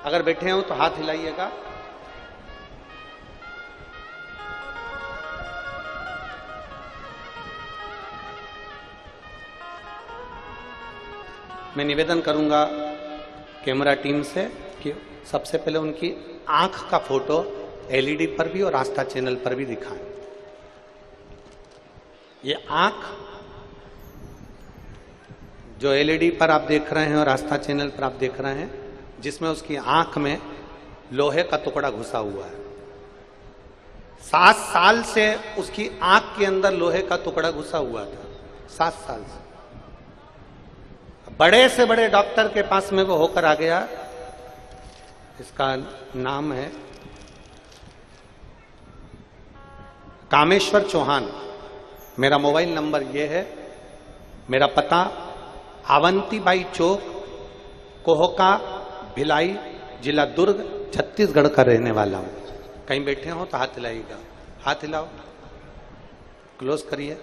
अगर बैठे हो तो हाथ हिलाइएगा। मैं निवेदन करूंगा कैमरा टीम से कि सबसे पहले उनकी आंख का फोटो एलईडी पर भी और आस्था चैनल पर भी दिखाएं। ये आंख जो एलईडी पर आप देख रहे हैं और आस्था चैनल पर आप देख रहे हैं, जिसमें उसकी आंख में लोहे का टुकड़ा घुसा हुआ है। 7 साल से उसकी आंख के अंदर लोहे का टुकड़ा घुसा हुआ था, 7 साल से। बड़े से बड़े डॉक्टर के पास में वो होकर आ गया। इसका नाम है कामेश्वर चौहान। मेरा मोबाइल नंबर ये है, मेरा पता अवंतीबाई चौक, कोहका, भिलाई, जिला दुर्ग, छत्तीसगढ़ का रहने वाला हूं। कहीं बैठे हो तो हाथ हिलाइएगा। हाथ हिलाओ, क्लोज करिए।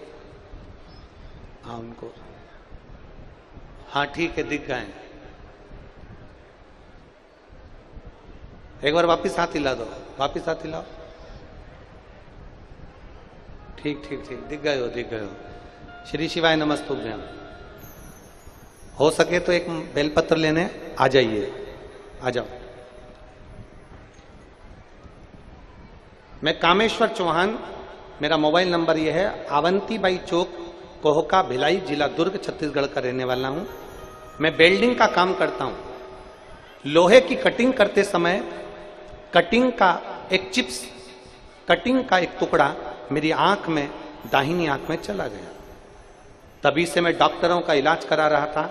हाँ उनको, हाँ ठीक है, दिख गए। एक बार वापिस हाथ हिला दो, वापिस हाथ हिलाओ। ठीक ठीक ठीक, दिख गए हो, दिख गए हो। श्री शिवाय नमस्तुभ्यम। हो सके तो एक बेलपत्र लेने आ जाइए, आ जाओ। मैं कामेश्वर चौहान, मेरा मोबाइल नंबर यह है, अवंतीबाई चौक, कोहका, भिलाई, जिला दुर्ग, छत्तीसगढ़ का रहने वाला हूं। मैं वेल्डिंग का काम करता हूं। लोहे की कटिंग करते समय कटिंग का एक चिप्स, कटिंग का एक टुकड़ा मेरी आंख में, दाहिनी आंख में चला गया। तभी से मैं डॉक्टरों का इलाज करा रहा था।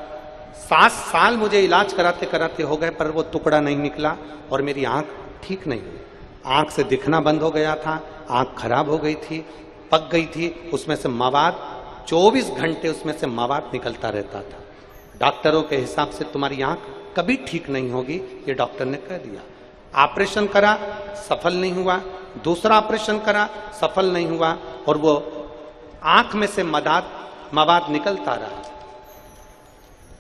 7 साल मुझे इलाज कराते कराते हो गए, पर वो टुकड़ा नहीं निकला और मेरी आंख ठीक नहीं हुई। आंख से दिखना बंद हो गया था, आंख खराब हो गई थी, पक गई थी, उसमें से मवाद 24 घंटे उसमें से मवाद निकलता रहता था। डॉक्टरों के हिसाब से तुम्हारी आंख कभी ठीक नहीं होगी, ये डॉक्टर ने कह दिया। ऑपरेशन करा, सफल नहीं हुआ। दूसरा ऑपरेशन करा, सफल नहीं हुआ, और वो आंख में से मवाद निकलता रहा।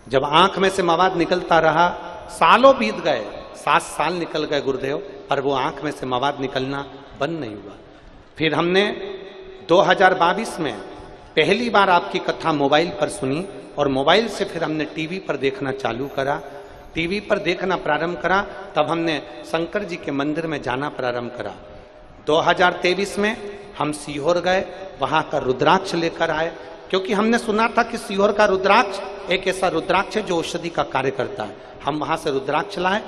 जब आंख में से मवाद निकलता रहा, सालों बीत गए, 7 साल निकल गए गुरुदेव, पर वो आंख में से मवाद निकलना बंद नहीं हुआ। फिर हमने 2022 में पहली बार आपकी कथा मोबाइल पर सुनी, और मोबाइल से फिर हमने टीवी पर देखना चालू करा। टीवी पर देखना प्रारंभ करा, तब हमने शंकर जी के मंदिर में जाना प्रारंभ करा। 2023 में हम सीहोर गए, वहां का रुद्राक्ष लेकर आए, क्योंकि हमने सुना था कि सीहोर का रुद्राक्ष एक ऐसा रुद्राक्ष है जो औषधि का कार्य करता है। हम वहां से रुद्राक्ष लाए,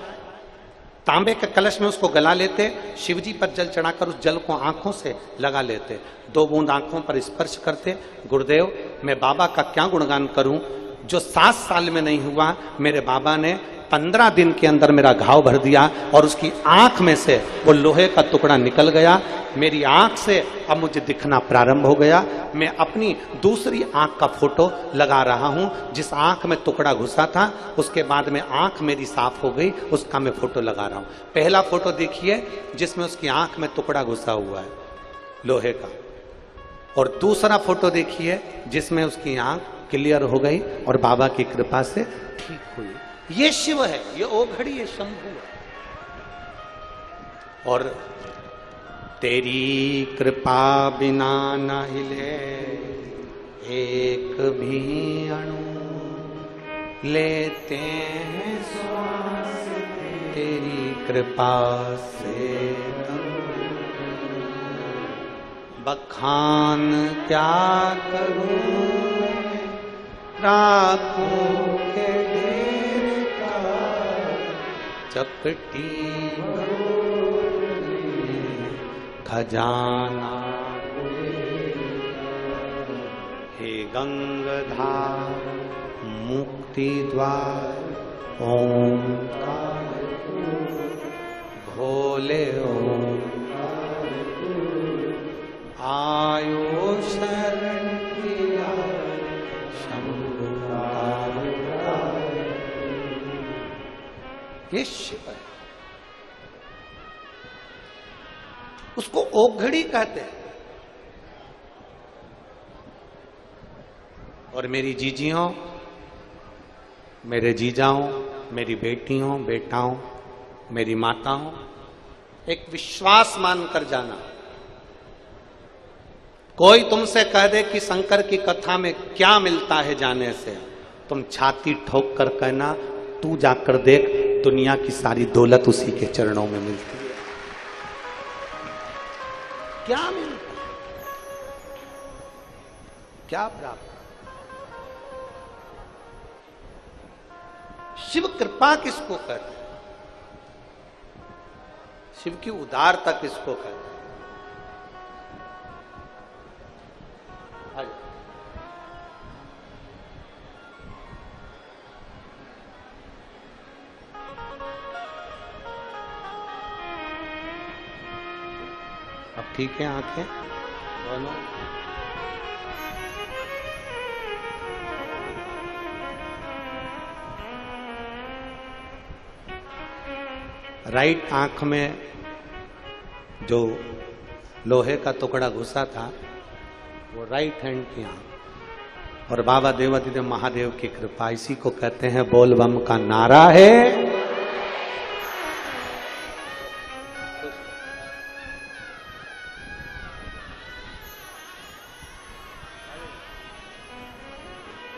तांबे के कलश में उसको गला लेते, शिवजी पर जल चढ़ाकर उस जल को आंखों से लगा लेते, 2 बूंद आंखों पर स्पर्श करते। गुरुदेव, मैं बाबा का क्या गुणगान करूं, जो 7 साल में नहीं हुआ, मेरे बाबा ने 15 दिन के अंदर मेरा घाव भर दिया, और उसकी आंख में से वो लोहे का टुकड़ा निकल गया। मेरी आंख से अब मुझे दिखना प्रारंभ हो गया। मैं अपनी दूसरी आंख का फोटो लगा रहा हूं, जिस आंख में टुकड़ा घुसा था, उसके बाद में आंख मेरी साफ हो गई, उसका मैं फोटो लगा रहा हूं। पहला फोटो देखिए, जिसमें उसकी आंख में टुकड़ा घुसा हुआ है लोहे का, और दूसरा फोटो देखिए जिसमें उसकी आंख क्लियर हो गई और बाबा की कृपा से ठीक हुई। ये शिव है, ये ओघड़ी है, शंभु है। और तेरी कृपा बिना न हिले एक भी अणु, लेते हैं श्वास तेरी कृपा से। बखान क्या करूं राखों के ढेर का, चपटी खजाना। हे गंगाधार मुक्ति द्वार, ओंकार भोले ओंकार, आयो शरण किया शंभु। ये शिव है, उसको ओघड़ी कहते हैं। और मेरी जीजियों, मेरे जीजाओं, मेरी बेटियों, बेटाओं, मेरी माताओं, एक विश्वास मानकर जाना। कोई तुमसे कह दे कि शंकर की कथा में क्या मिलता है जाने से, तुम छाती ठोक कर कहना तू जाकर देख, दुनिया की सारी दौलत उसी के चरणों में मिलती है। क्या मिलता, क्या प्राप्त? शिव कृपा किसको कहते हैं? शिव की उदारता किसको कहते हैं? अब ठीक है आंखें दोनों। राइट आंख में जो लोहे का टुकड़ा घुसा था वो राइट हैंड की आंख, और बाबा देवादिदेव महादेव की कृपा, इसी को कहते हैं बोल बम का नारा है।